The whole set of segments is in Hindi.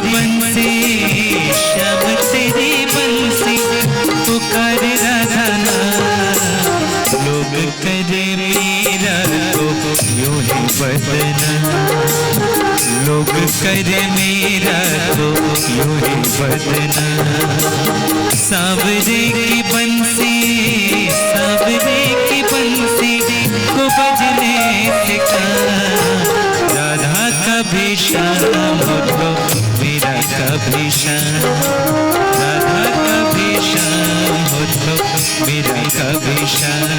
बंसी श्याम तेरी बंसी पुकार राधा नाम। लोग करे मेरा तो यूं ही बदना, लोग करे मेरा तो यूं ही बदना। सांवरे की बंसी सांवरे की बंसी को बजने से राधा कभी शाम हो मेरा कभी शाम, राधा कभी शाम हो मेरा कभी शाम।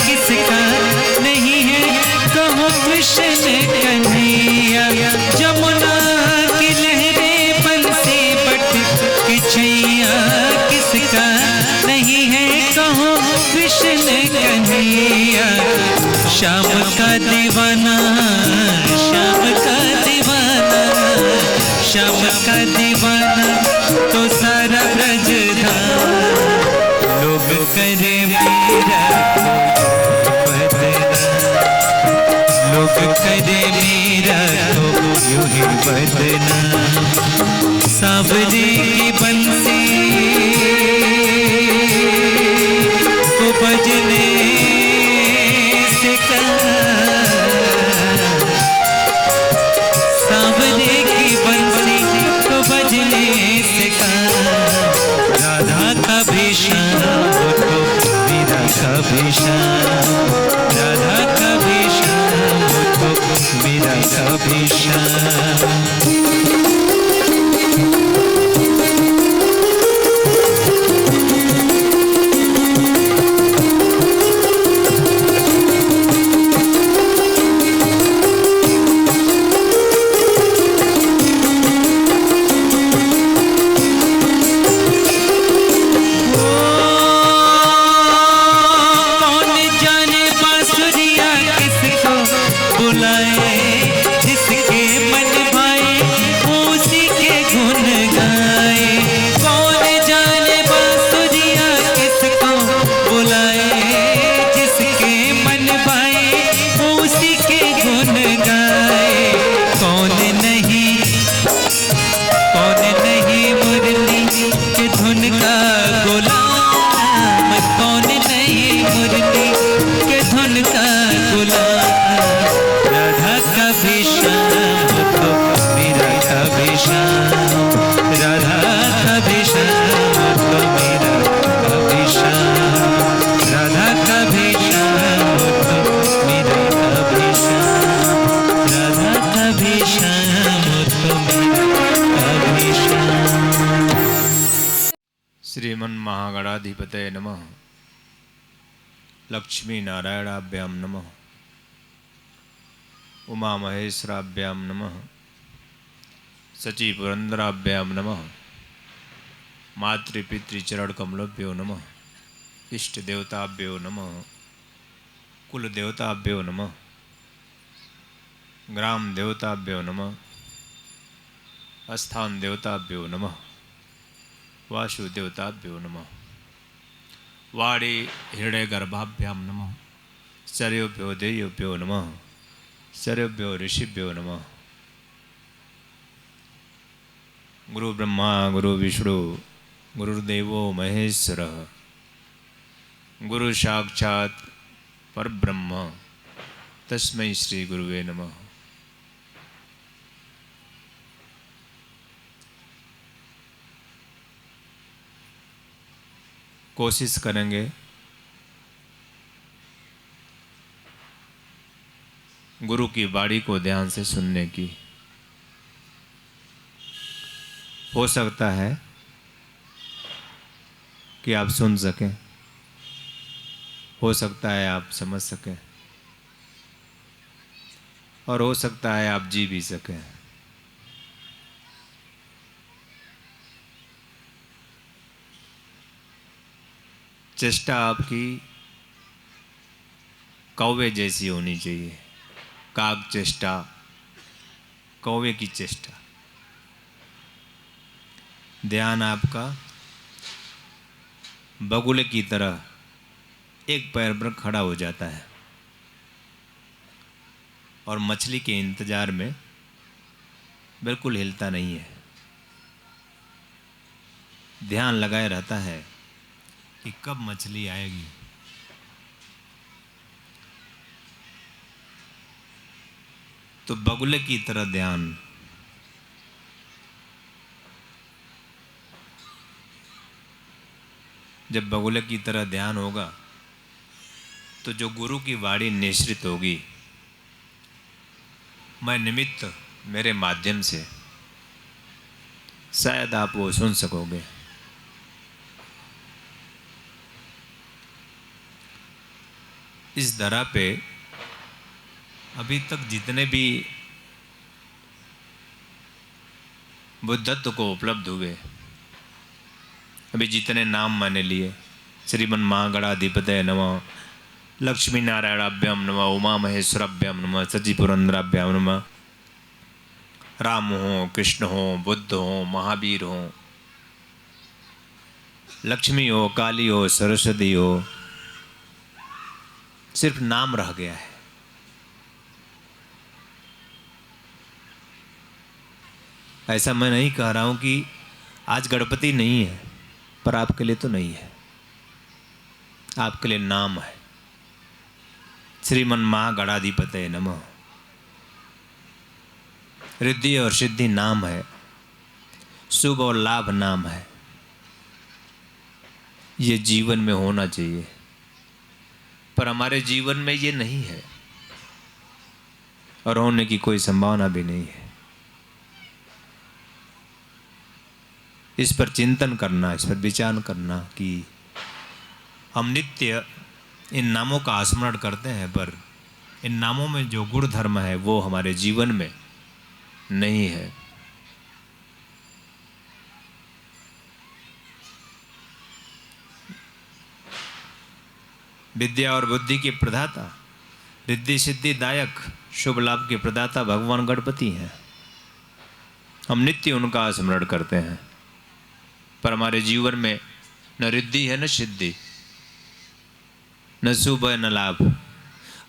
किसका नहीं है कहो कृष्ण कन्हैया, जमुना की लहरें बंसी बट की छैया किसका नहीं है कहो कृष्ण कन्हैया। श्याम का दीवाना श्याम का दीवाना श्याम का दीवाना तो सारा ब्रजधाम। लोग करे मेरा बदना, लोग करे मेरा तो यूं ही बदना। सांवरे की बंसी को बजने से सांवरे की बंसी को बजने से राधा कभी शाम हो मेरा कभी शाम, राधा कभी शाम हो मेरा कभी शाम। जिसके मन भाए उसी के गुण गाए। कौन जाने बांसुरिया किसको बुलाए, जिसके मन भाए उसी के गुण गाए। कौन नहीं मुरली के धुन का गुलाम, कौन नहीं मुरली के धुन का गुलाम। राधा कभी शाम हो मेरा कभी शाम, राधा कभी शाम हो मेरा कभी शाम, राधा कभी शाम हो मेरा कभी शाम, राधा कभी शाम हो मेरा कभी शाम। श्रीमन् महागणाधिपतये नमः। लक्ष्मी नारायणाभ्याम नमः। उमा महेश्वराभ्याम नमः। सची पुरंदराभ्याम नमः। मातृपितृचरण कमलभ्यो नमः। इष्ट देवताभ्यो नमः। कुल देवताभ्यो नमः। ग्राम देवताभ्यो नमः। स्थान देवताभ्यो नमः। वासु देवताभ्यो नमः। वाणी हृदय गर्भाभ्याम नमः। सर्वेभ्यो देवेभ्यो नमः। सर्वेभ्यो ऋषिभ्यो नमः। गुरु ब्रह्मा गुरु विष्णु गुरुदेवो महेश्वर गुरु साक्षात् परब्रह्म तस्मै श्री गुरुवे नमः। कोशिश करेंगे गुरु की वाणी को ध्यान से सुनने की। हो सकता है कि आप सुन सकें, हो सकता है आप समझ सकें, और हो सकता है आप जी भी सकें। चेष्टा आपकी कौवे जैसी होनी चाहिए। काग चेष्टा, कौवे की चेष्टा। ध्यान आपका बगुले की तरह एक पैर पर खड़ा हो जाता है और मछली के इंतजार में बिल्कुल हिलता नहीं है। ध्यान लगाए रहता है कि कब मछली आएगी। तो बगुले की तरह ध्यान, जब बगुले की तरह ध्यान होगा तो जो गुरु की वाणी निश्रित होगी, मैं निमित्त मेरे माध्यम से शायद आप वो सुन सकोगे। इस धरा पे अभी तक जितने भी बुद्धत्व को उपलब्ध हुए, अभी जितने नाम मैंने लिए, श्रीमन महागणाधिपतये नमः, लक्ष्मी नारायणाभ्याम नमः, उमा महेश्वराभ्याम नमः, सच्ची पुरंदराभ्याम नमः, राम हो, कृष्ण हो, बुद्ध हो, महावीर हो, लक्ष्मी हो, काली हो, सरस्वती हो, सिर्फ नाम रह गया है। ऐसा मैं नहीं कह रहा हूं कि आज गणपति नहीं है, पर आपके लिए तो नहीं है, आपके लिए नाम है। श्रीमन महागणाधिपतये नमः। रिद्धि और सिद्धि नाम है, शुभ और लाभ नाम है। ये जीवन में होना चाहिए, पर हमारे जीवन में ये नहीं है और होने की कोई संभावना भी नहीं है। इस पर चिंतन करना, इस पर विचार करना कि हम नित्य इन नामों का स्मरण करते हैं, पर इन नामों में जो गुण धर्म है वो हमारे जीवन में नहीं है। विद्या और बुद्धि के प्रदाता, रिद्धि सिद्धि दायक, शुभ लाभ के प्रदाता भगवान गणपति हैं। हम नित्य उनका स्मरण करते हैं, पर हमारे जीवन में न रिद्धि है न सिद्धि, न शुभ है न लाभ,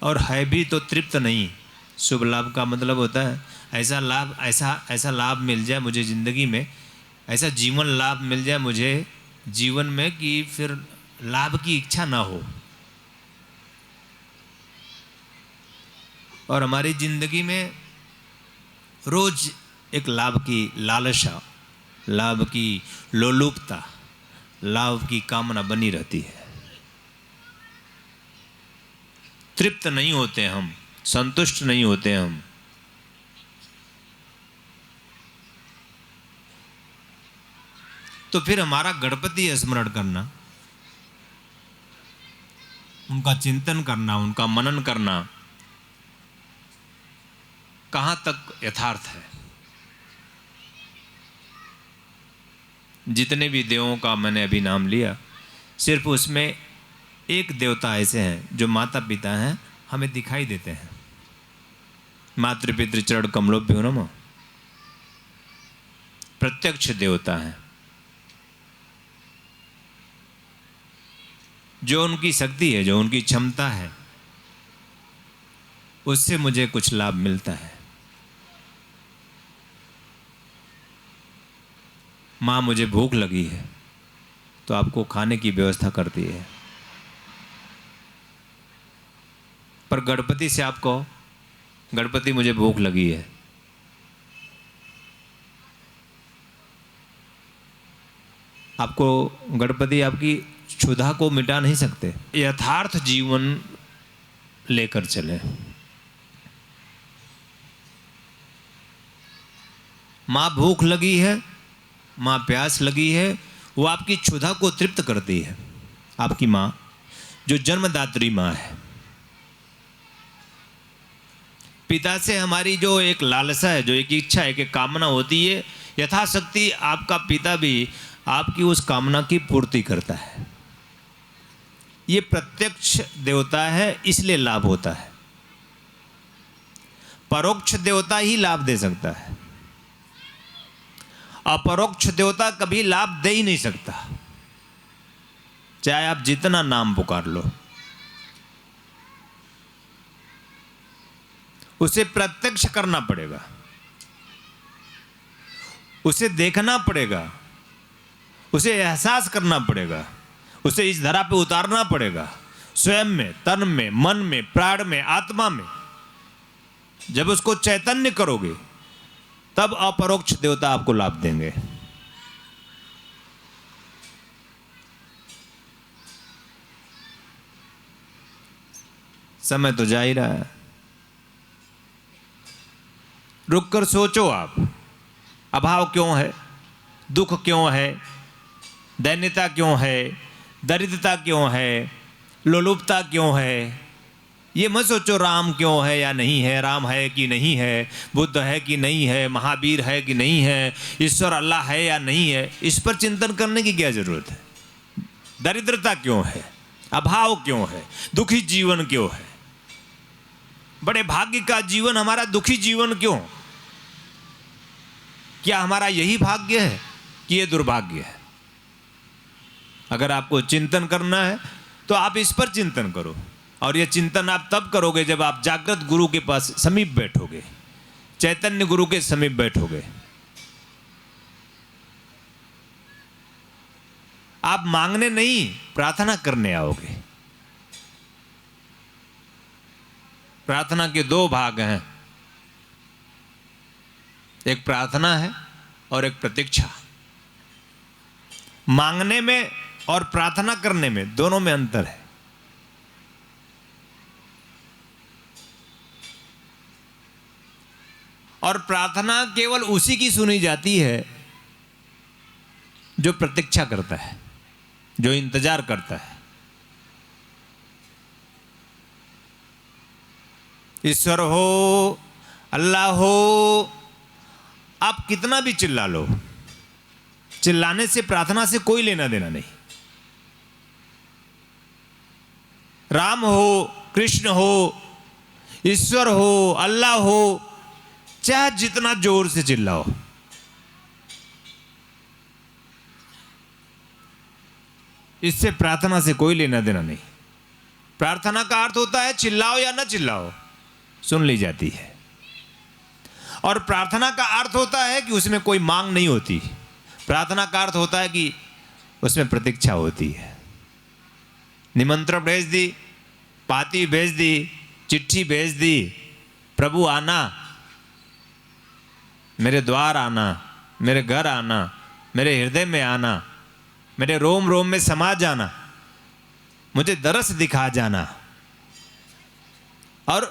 और है भी तो तृप्त नहीं। शुभ लाभ का मतलब होता है ऐसा लाभ, ऐसा लाभ मिल जाए मुझे ज़िंदगी में, ऐसा जीवन लाभ मिल जाए मुझे जीवन में कि फिर लाभ की इच्छा ना हो। और हमारी ज़िंदगी में रोज एक लाभ की लालसा, लाभ की लोलुपता, लाभ की कामना बनी रहती है। तृप्त नहीं होते हम, संतुष्ट नहीं होते हम। तो फिर हमारा गणपति स्मरण करना, उनका चिंतन करना, उनका मनन करना कहाँ तक यथार्थ है। जितने भी देवों का मैंने अभी नाम लिया, सिर्फ उसमें एक देवता ऐसे हैं जो माता पिता हैं, हमें दिखाई देते हैं। मातृपितृ चरण कमलोभ्यो नमः, प्रत्यक्ष देवता हैं। जो उनकी शक्ति है, जो उनकी क्षमता है, उससे मुझे कुछ लाभ मिलता है। माँ मुझे भूख लगी है तो आपको खाने की व्यवस्था करती है, पर गणपति से आप कहो गणपति मुझे भूख लगी है, आपको गणपति आपकी क्षुधा को मिटा नहीं सकते। यथार्थ जीवन लेकर चले। माँ भूख लगी है, माँ प्यास लगी है, वो आपकी क्षुधा को तृप्त करती है। आपकी माँ जो जन्मदात्री माँ है, पिता से हमारी जो एक लालसा है, जो एक इच्छा है, एक कामना होती है, यथाशक्ति आपका पिता भी आपकी उस कामना की पूर्ति करता है। ये प्रत्यक्ष देवता है, इसलिए लाभ होता है। परोक्ष देवता ही लाभ दे सकता है, अपरोक्ष देवता कभी लाभ दे ही नहीं सकता, चाहे आप जितना नाम पुकार लो। उसे प्रत्यक्ष करना पड़ेगा, उसे देखना पड़ेगा, उसे एहसास करना पड़ेगा, उसे इस धरा पे उतारना पड़ेगा, स्वयं में, तन में, मन में, प्राण में, आत्मा में। जब उसको चैतन्य करोगे तब अपरोक्ष देवता आपको लाभ देंगे। समय तो जा ही रहा है, रुक कर सोचो आप, अभाव क्यों है, दुख क्यों है, दैन्यता क्यों है, दरिद्रता क्यों है, लोलुपता क्यों है। ये मत सोचो राम क्यों है या नहीं है, राम है कि नहीं है, बुद्ध है कि नहीं है, महावीर है कि नहीं है, ईश्वर अल्लाह है या नहीं है। इस पर चिंतन करने की क्या जरूरत है। दरिद्रता क्यों है, अभाव क्यों है, दुखी जीवन क्यों है, बड़े भाग्य का जीवन हमारा दुखी जीवन क्यों। क्या हमारा यही भाग्य है कि ये दुर्भाग्य है। अगर आपको चिंतन करना है तो आप इस पर चिंतन करो, और यह चिंतन आप तब करोगे जब आप जागृत गुरु के पास समीप बैठोगे, चैतन्य गुरु के समीप बैठोगे। आप मांगने नहीं, प्रार्थना करने आओगे। प्रार्थना के दो भाग हैं, एक प्रार्थना है और एक प्रतीक्षा। मांगने में और प्रार्थना करने में, दोनों में अंतर है। और प्रार्थना केवल उसी की सुनी जाती है जो प्रतीक्षा करता है, जो इंतजार करता है। ईश्वर हो, अल्लाह हो, आप कितना भी चिल्ला लो, चिल्लाने से, प्रार्थना से कोई लेना देना नहीं। राम हो, कृष्ण हो, ईश्वर हो, अल्लाह हो, चाहे जितना जोर से चिल्लाओ, इससे प्रार्थना से कोई लेना देना नहीं। प्रार्थना का अर्थ होता है चिल्लाओ या ना चिल्लाओ, सुन ली जाती है। और प्रार्थना का अर्थ होता है कि उसमें कोई मांग नहीं होती। प्रार्थना का अर्थ होता है कि उसमें प्रतीक्षा होती है। निमंत्रण भेज दी, पाती भेज दी, चिट्ठी भेज दी, प्रभु आना, मेरे द्वार आना, मेरे घर आना, मेरे हृदय में आना, मेरे रोम रोम में समा जाना, मुझे दरस दिखा जाना। और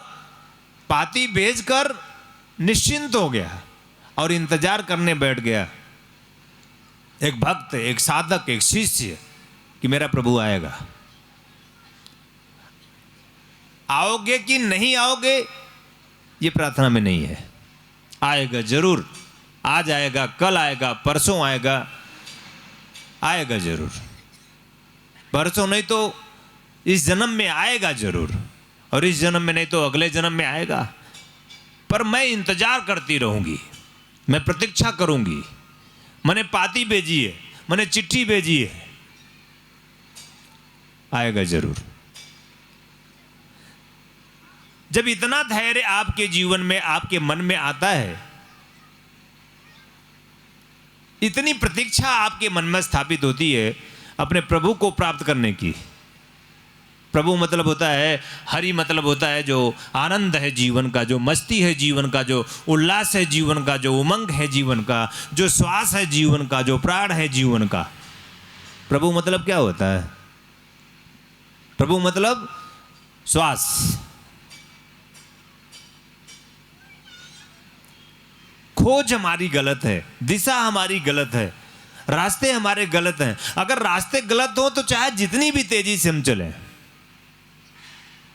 पाती भेजकर निश्चिंत हो गया और इंतजार करने बैठ गया एक भक्त, एक साधक, एक शिष्य कि मेरा प्रभु आएगा। आओगे कि नहीं आओगे ये प्रार्थना में नहीं है। आएगा जरूर, आज आएगा, कल आएगा, परसों आएगा, आएगा जरूर। परसों नहीं तो इस जन्म में आएगा जरूर, और इस जन्म में नहीं तो अगले जन्म में आएगा। पर मैं इंतजार करती रहूंगी, मैं प्रतीक्षा करूंगी। मैंने पाती भेजी है, मैंने चिट्ठी भेजी है, आएगा जरूर। जब इतना धैर्य आपके जीवन में, आपके मन में आता है, इतनी प्रतीक्षा आपके मन में स्थापित होती है अपने प्रभु को प्राप्त करने की। प्रभु मतलब होता है, हरि मतलब होता है जो आनंद है जीवन का, जो मस्ती है जीवन का, जो उल्लास है जीवन का, जो उमंग है जीवन का, जो श्वास है जीवन का, जो प्राण है जीवन का। प्रभु मतलब क्या होता है? प्रभु मतलब श्वास। खोज हमारी गलत है, दिशा हमारी गलत है, रास्ते हमारे गलत हैं। अगर रास्ते गलत हो तो चाहे जितनी भी तेजी से हम चलें,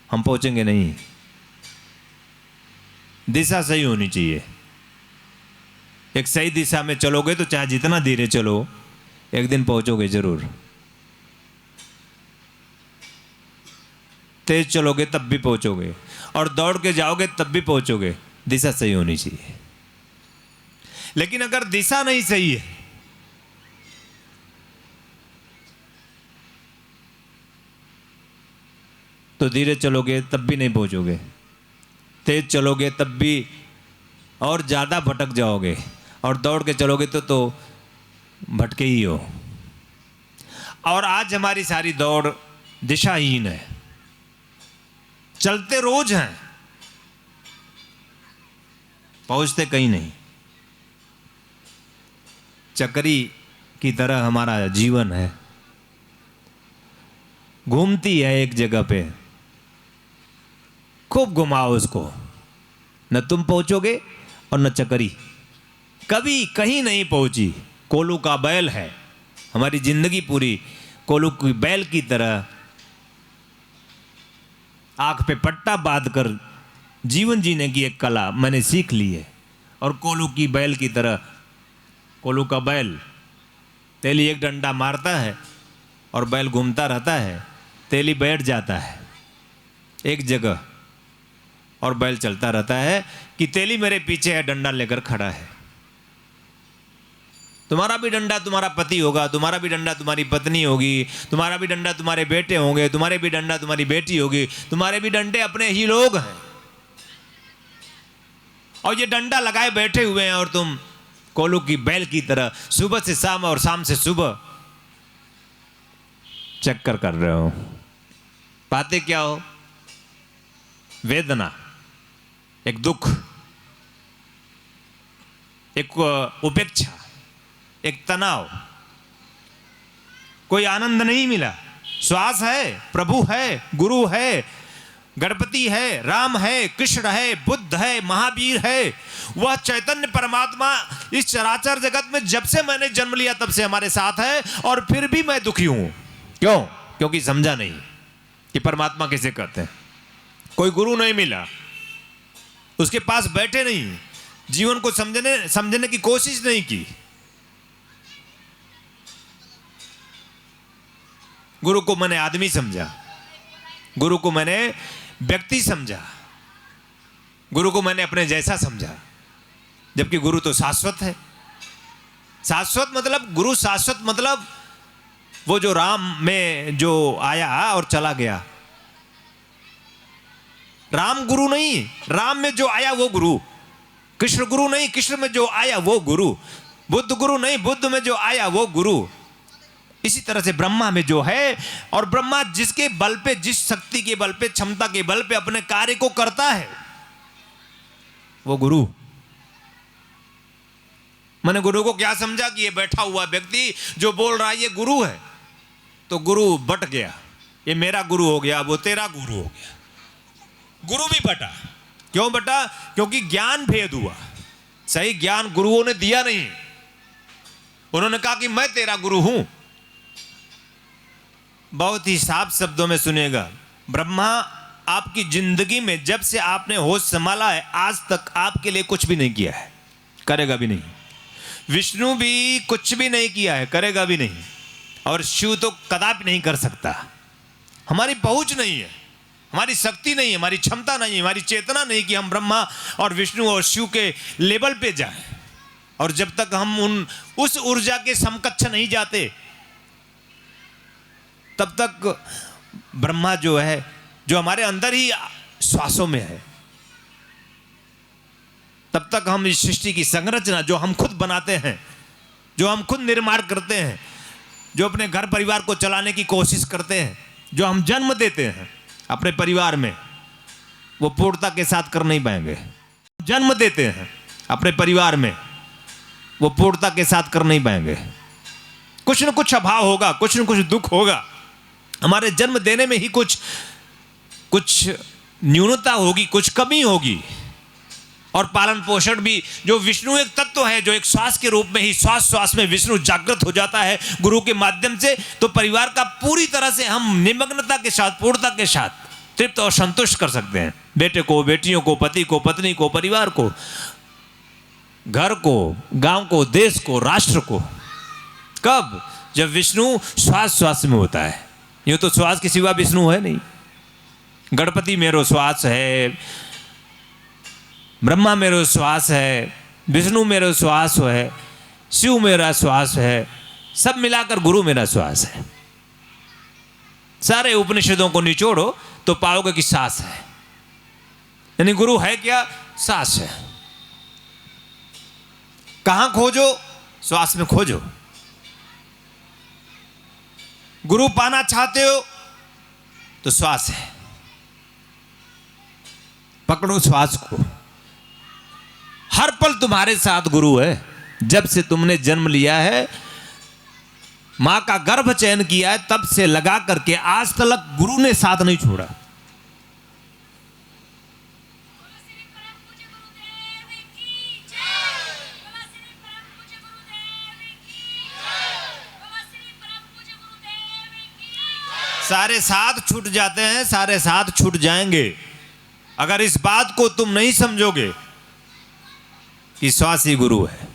हम पहुंचेंगे नहीं। दिशा सही होनी चाहिए। एक सही दिशा में चलोगे तो चाहे जितना धीरे चलो, एक दिन पहुंचोगे जरूर। तेज चलोगे तब भी पहुंचोगे, और दौड़ के जाओगे तब भी पहुंचोगे। दिशा सही होनी चाहिए। लेकिन अगर दिशा नहीं सही है तो धीरे चलोगे तब भी नहीं पहुंचोगे, तेज चलोगे तब भी और ज़्यादा भटक जाओगे, और दौड़ के चलोगे तो भटके ही हो। और आज हमारी सारी दौड़ दिशाहीन है। चलते रोज हैं, पहुंचते कहीं नहीं। चक्री की तरह हमारा जीवन है, घूमती है एक जगह पे, खूब घुमाओ उसको, न तुम पहुंचोगे और न चक्री कभी कहीं नहीं पहुंची। कोलू का बैल है हमारी जिंदगी पूरी, कोलू की बैल की तरह आंख पे पट्टा बांधकर जीवन जीने की एक कला मैंने सीख ली है। और कोलू की बैल की तरह, कोलू का बैल, तेली एक डंडा मारता है और बैल घूमता रहता है। तेली बैठ जाता है एक जगह और बैल चलता रहता है कि तेली मेरे पीछे है, डंडा लेकर खड़ा है। तुम्हारा भी डंडा तुम्हारा पति होगा, तुम्हारा भी डंडा तुम्हारी पत्नी होगी, तुम्हारा भी डंडा तुम्हारे बेटे होंगे, तुम्हारे भी डंडा तुम्हारी बेटी होगी, तुम्हारे भी डंडे अपने ही लोग हैं। और ये डंडा लगाए बैठे हुए हैं और तुम कोलू की बैल की तरह सुबह से शाम और शाम से सुबह चक्कर कर रहे हो। पाते क्या हो? वेदना, एक दुख, एक उपेक्षा, एक तनाव। कोई आनंद नहीं मिला। श्वास है, प्रभु है, गुरु है, गणपति है, राम है, कृष्ण है, बुद्ध है, महावीर है, वह चैतन्य परमात्मा इस चराचर जगत में जब से मैंने जन्म लिया तब से हमारे साथ है। और फिर भी मैं दुखी हूं। क्यों? क्योंकि समझा नहीं कि परमात्मा किसे कहते हैं। कोई गुरु नहीं मिला, उसके पास बैठे नहीं, जीवन को समझने की कोशिश नहीं की। गुरु को मैंने आदमी समझा, गुरु को मैंने व्यक्ति समझा, गुरु को मैंने अपने जैसा समझा, जबकि गुरु तो शाश्वत है। शाश्वत मतलब, गुरु शाश्वत मतलब वो जो राम में जो आया और चला गया। राम गुरु नहीं, राम में जो आया वो गुरु। कृष्ण गुरु नहीं, कृष्ण में जो आया वो गुरु। बुद्ध गुरु नहीं, बुद्ध में जो आया वो गुरु। इसी तरह से ब्रह्मा में जो है, और ब्रह्मा जिसके बल पे, जिस शक्ति के बल पे, क्षमता के बल पे अपने कार्य को करता है वो गुरु। मैंने गुरु को क्या समझा कि ये बैठा हुआ व्यक्ति जो बोल रहा है ये गुरु है, तो गुरु बट गया। ये मेरा गुरु हो गया, वो तेरा गुरु हो गया। गुरु भी बटा। क्यों बटा? क्योंकि ज्ञान भेद हुआ। सही ज्ञान गुरुओं ने दिया नहीं। उन्होंने कहा कि मैं तेरा गुरु हूं। बहुत ही साफ शब्दों में सुनिएगा, ब्रह्मा आपकी जिंदगी में जब से आपने होश संभाला है आज तक आपके लिए कुछ भी नहीं किया है, करेगा भी नहीं। विष्णु भी कुछ भी नहीं किया है, करेगा भी नहीं। और शिव तो कदापि नहीं कर सकता। हमारी पहुंच नहीं है, हमारी शक्ति नहीं है, हमारी क्षमता नहीं है, हमारी चेतना नहीं कि हम ब्रह्मा और विष्णु और शिव के लेवल पे जाएं। और जब तक हम उस ऊर्जा के समकक्ष नहीं जाते तब तक ब्रह्मा जो है, जो हमारे अंदर ही श्वासों में है, तब तक हम इस सृष्टि की संरचना जो हम खुद बनाते हैं, जो हम खुद निर्माण करते हैं, जो अपने घर परिवार को चलाने की कोशिश करते हैं, जो हम जन्म देते हैं अपने परिवार में, वो पूर्णता के साथ कर नहीं पाएंगे। जन्म देते हैं अपने परिवार में, वो पूर्णता के साथ कर नहीं पाएंगे। कुछ न कुछ अभाव होगा, कुछ न कुछ दुख होगा। हमारे जन्म देने में ही कुछ न्यूनता होगी, कुछ कमी होगी। और पालन पोषण भी। जो विष्णु एक तत्व है, जो एक श्वास के रूप में ही श्वास श्वास में विष्णु जागृत हो जाता है गुरु के माध्यम से, तो परिवार का पूरी तरह से हम निमग्नता के साथ, पूर्णता के साथ तृप्त और संतुष्ट कर सकते हैं। बेटे को, बेटियों को, पति को, पत्नी को, परिवार को, घर को, गांव को, देश को, राष्ट्र को। कब? जब विष्णु श्वास श्वास में होता है। यूँ तो श्वास के सिवा विष्णु है नहीं। गणपति मेरो श्वास है, ब्रह्मा मेरो श्वास है, विष्णु मेरो श्वास है, शिव मेरा श्वास है, सब मिलाकर गुरु मेरा श्वास है। सारे उपनिषदों को निचोड़ो तो पाओगे कि सांस है। यानी गुरु है क्या? सांस है। कहां खोजो? श्वास में खोजो। गुरु पाना चाहते हो तो श्वास है, पकड़ो श्वास को। हर पल तुम्हारे साथ गुरु है। जब से तुमने जन्म लिया है, मां का गर्भ चयन किया है, तब से लगा करके आज तक गुरु ने साथ नहीं छोड़ा। सारे साथ छूट जाते हैं, सारे साथ छूट जाएंगे अगर इस बात को तुम नहीं समझोगे कि श्वास ही गुरु है।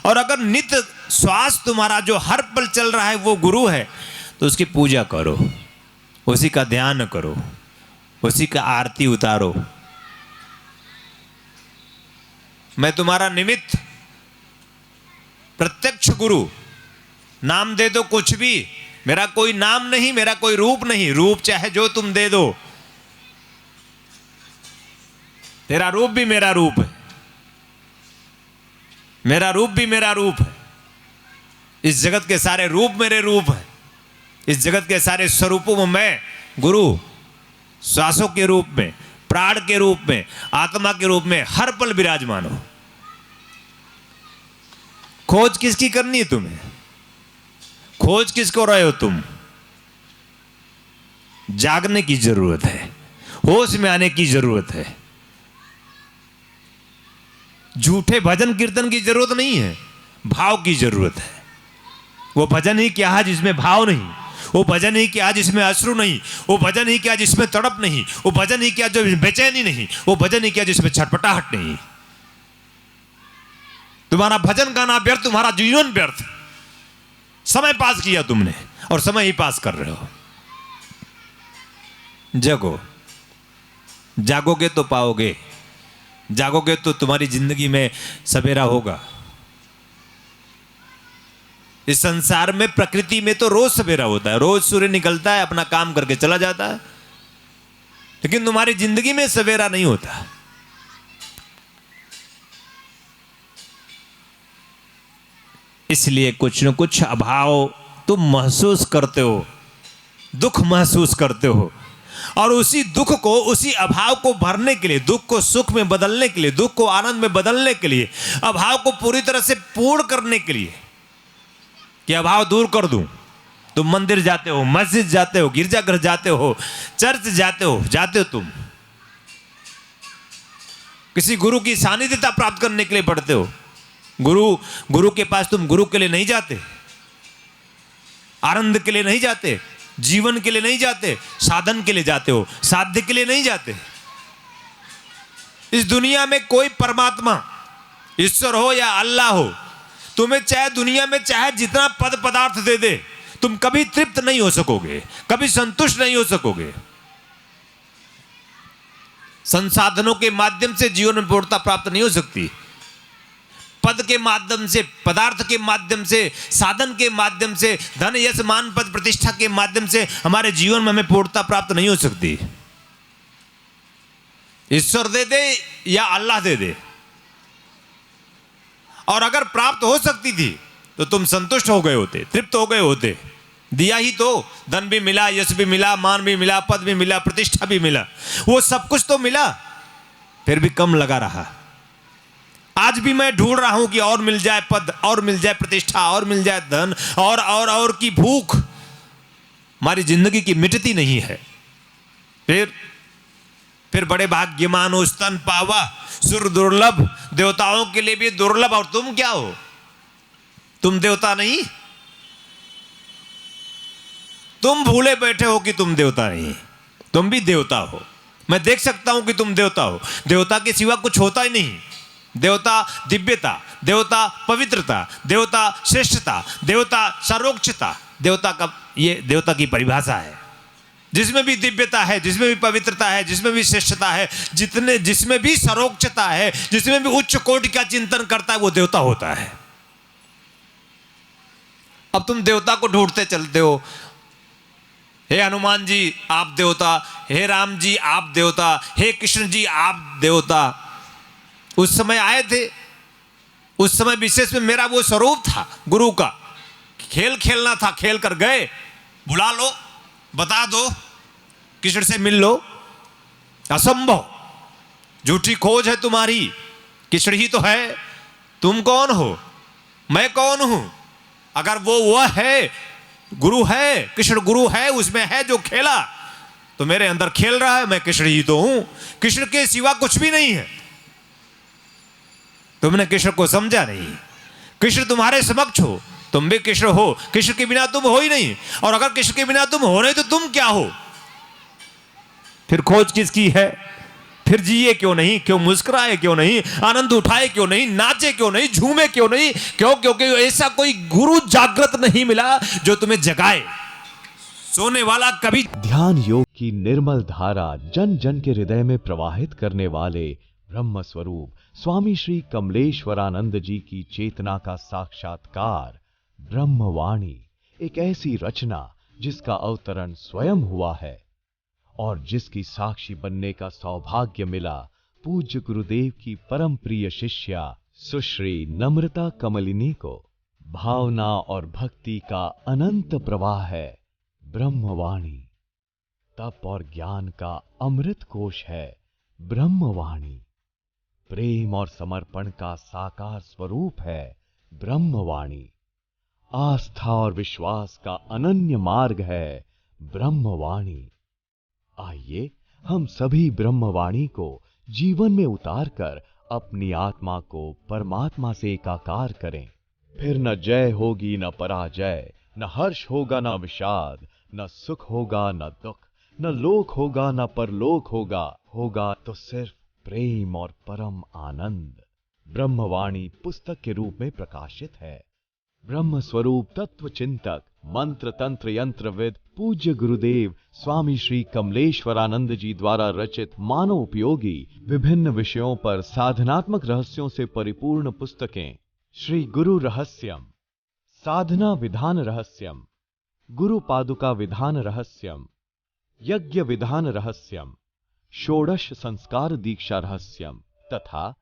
और अगर नित्य श्वास तुम्हारा जो हर पल चल रहा है वो गुरु है, तो उसकी पूजा करो, उसी का ध्यान करो, उसी का आरती उतारो। मैं तुम्हारा निमित्त, प्रत्यक्ष गुरु। नाम दे दो कुछ भी, मेरा कोई नाम नहीं, मेरा कोई रूप नहीं। रूप चाहे जो तुम दे दो, तेरा रूप भी मेरा रूप है, मेरा रूप भी मेरा रूप है। इस जगत के सारे रूप मेरे रूप है। इस जगत के सारे स्वरूपों में मैं गुरु, श्वासों के रूप में, प्राण के रूप में, आत्मा के रूप में हर पल विराजमान हो। खोज किसकी करनी है तुम्हें? खोज किसको रहे हो तुम? जागने की जरूरत है, होश में आने की जरूरत है। झूठे भजन कीर्तन की जरूरत नहीं है, भाव की जरूरत है। वो भजन ही क्या है जिसमें भाव नहीं, वो भजन ही क्या जिसमें अश्रु नहीं, वो भजन ही क्या जिसमें तड़प नहीं, वो भजन ही क्या जो बेचैनी नहीं, वो भजन ही क्या जिसमें छटपटाहट नहीं। तुम्हारा भजन गाना व्यर्थ, तुम्हारा जीवन व्यर्थ। समय पास किया तुमने और समय ही पास कर रहे हो। जगो, जागोगे तो पाओगे, जागोगे तो तुम्हारी जिंदगी में सवेरा होगा। इस संसार में, प्रकृति में तो रोज सवेरा होता है, रोज सूर्य निकलता है, अपना काम करके चला जाता है, लेकिन तुम्हारी जिंदगी में सवेरा नहीं होता। इसलिए कुछ न कुछ अभाव तुम महसूस करते हो, दुख महसूस करते हो, और उसी दुख को, उसी अभाव को भरने के लिए, दुख को सुख में बदलने के लिए, दुख को आनंद में बदलने के लिए, अभाव को पूरी तरह से पूर्ण करने के लिए, कि अभाव दूर कर दूं, तुम मंदिर जाते हो, मस्जिद जाते हो, गिरजाघर जाते हो, चर्च जाते हो तुम किसी गुरु की सानिध्यता प्राप्त करने के लिए पढ़ते हो। गुरु के पास तुम गुरु के लिए नहीं जाते, आनंद के लिए नहीं जाते, जीवन के लिए नहीं जाते, साधन के लिए जाते हो, साध्य के लिए नहीं जाते। इस दुनिया में कोई परमात्मा, ईश्वर हो या अल्लाह हो, तुम्हें चाहे दुनिया में चाहे जितना पद पदार्थ दे दे, तुम कभी तृप्त नहीं हो सकोगे, कभी संतुष्ट नहीं हो सकोगे। संसाधनों के माध्यम से जीवन में पूर्णता प्राप्त नहीं हो सकती। पद के माध्यम से, पदार्थ के माध्यम से, साधन के माध्यम से, धन यश मान पद प्रतिष्ठा के माध्यम से हमारे जीवन में हमें पूर्णता प्राप्त नहीं हो सकती। ईश्वर दे दे या अल्लाह दे दे। और अगर प्राप्त हो सकती थी तो तुम संतुष्ट हो गए होते, तृप्त हो गए होते। दिया ही तो, धन भी मिला, यश भी मिला, मान भी मिला, पद भी मिला, प्रतिष्ठा भी मिला, वो सब कुछ तो मिला, फिर भी कम लगा रहा। आज भी मैं ढूंढ रहा हूं कि और मिल जाए पद, और मिल जाए प्रतिष्ठा, और मिल जाए धन, और की भूख हमारी जिंदगी की मिटती नहीं है। फिर बड़े भाग्यमान हो स्तन पावा सुर दुर्लभ, देवताओं के लिए भी दुर्लभ। और तुम क्या हो? तुम देवता नहीं? तुम भूले बैठे हो कि तुम देवता नहीं, तुम भी देवता हो। मैं देख सकता हूं कि तुम देवता हो। देवता के सिवा कुछ होता ही नहीं। देवता दिव्यता, देवता पवित्रता, देवता श्रेष्ठता, देवता सर्वोच्चता, देवता का ये देवता की परिभाषा है। जिसमें भी दिव्यता है, जिसमें भी पवित्रता है, जिसमें भी श्रेष्ठता है, जिसमें भी सर्वोच्चता है, जिसमें भी उच्च कोटि का चिंतन करता है, वो देवता होता है। अब तुम देवता को ढूंढते चलते हो। हे हनुमान जी आप देवता, हे राम जी आप देवता, हे कृष्ण जी आप देवता। उस समय आए थे, उस समय विशेष में मेरा वो स्वरूप था गुरु का। खेल खेलना था, खेल कर गए। बुला लो, बता दो, कृष्ण से मिल लो, असंभव। झूठी खोज है तुम्हारी, कृष्ण ही तो है। तुम कौन हो? मैं कौन हूं? अगर वो है, गुरु है, कृष्ण गुरु है, उसमें है जो खेला, तो मेरे अंदर खेल रहा है। मैं कृष्ण ही तो हूं, कृष्ण के सिवा कुछ भी नहीं है। तुमने कृष्ण को समझा नहीं। कृष्ण तुम्हारे समक्ष हो, तुम भी कृष्ण हो। कृष्ण के बिना तुम हो ही नहीं, और अगर कृष्ण के बिना तुम हो नहीं तो तुम क्या हो? फिर खोज किसकी है? फिर जिए क्यों नहीं? क्यों मुस्कुराए क्यों नहीं? आनंद उठाए क्यों नहीं? नाचे क्यों नहीं? झूमे क्यों नहीं? क्यों? क्योंकि ऐसा कोई गुरु जागृत नहीं मिला जो तुम्हें जगाए। सोने वाला कभी। ध्यान योग की निर्मल धारा जन जन के हृदय में प्रवाहित करने वाले ब्रह्म स्वरूप स्वामी श्री कमलेश्वरानंद जी की चेतना का साक्षात्कार ब्रह्मवाणी, एक ऐसी रचना जिसका अवतरण स्वयं हुआ है और जिसकी साक्षी बनने का सौभाग्य मिला पूज्य गुरुदेव की परम प्रिय शिष्या सुश्री नम्रता कमलिनी को। भावना और भक्ति का अनंत प्रवाह है ब्रह्मवाणी। तप और ज्ञान का अमृत कोश है ब्रह्मवाणी। प्रेम और समर्पण का साकार स्वरूप है ब्रह्मवाणी। आस्था और विश्वास का अनन्य मार्ग है ब्रह्मवाणी। आइए हम सभी ब्रह्मवाणी को जीवन में उतारकर अपनी आत्मा को परमात्मा से एकाकार करें। फिर न जय होगी न पराजय, न हर्ष होगा न विषाद, न सुख होगा न दुख, न लोक होगा न परलोक होगा। होगा तो सिर्फ प्रेम और परम आनंद। ब्रह्मवाणी पुस्तक के रूप में प्रकाशित है। ब्रह्म स्वरूप तत्व चिंतक मंत्र तंत्र यंत्रविद पूज्य गुरुदेव स्वामी श्री कमलेश्वरानंद जी द्वारा रचित मानव उपयोगी विभिन्न विषयों पर साधनात्मक रहस्यों से परिपूर्ण पुस्तकें श्री गुरु रहस्यम, साधना विधान रहस्यम, गुरु पादुका विधान रहस्यम, यज्ञ विधान रहस्यम, षोडश संस्कार दीक्षा रहस्यम तथा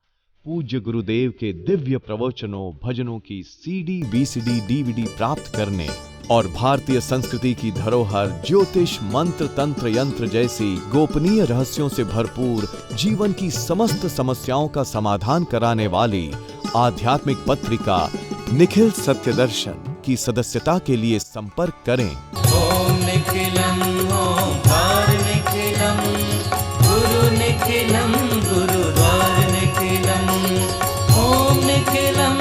पूज्य गुरुदेव के दिव्य प्रवचनों भजनों की सीडी वीसीडी डीवीडी प्राप्त करने और भारतीय संस्कृति की धरोहर ज्योतिष मंत्र तंत्र यंत्र जैसी गोपनीय रहस्यों से भरपूर जीवन की समस्त समस्याओं का समाधान कराने वाली आध्यात्मिक पत्रिका निखिल सत्य दर्शन की सदस्यता के लिए संपर्क करें। ओम निखिलम ओंकार निखिलम गुरु निखिलम गुरुद्वार निखिलम ओम निखिलम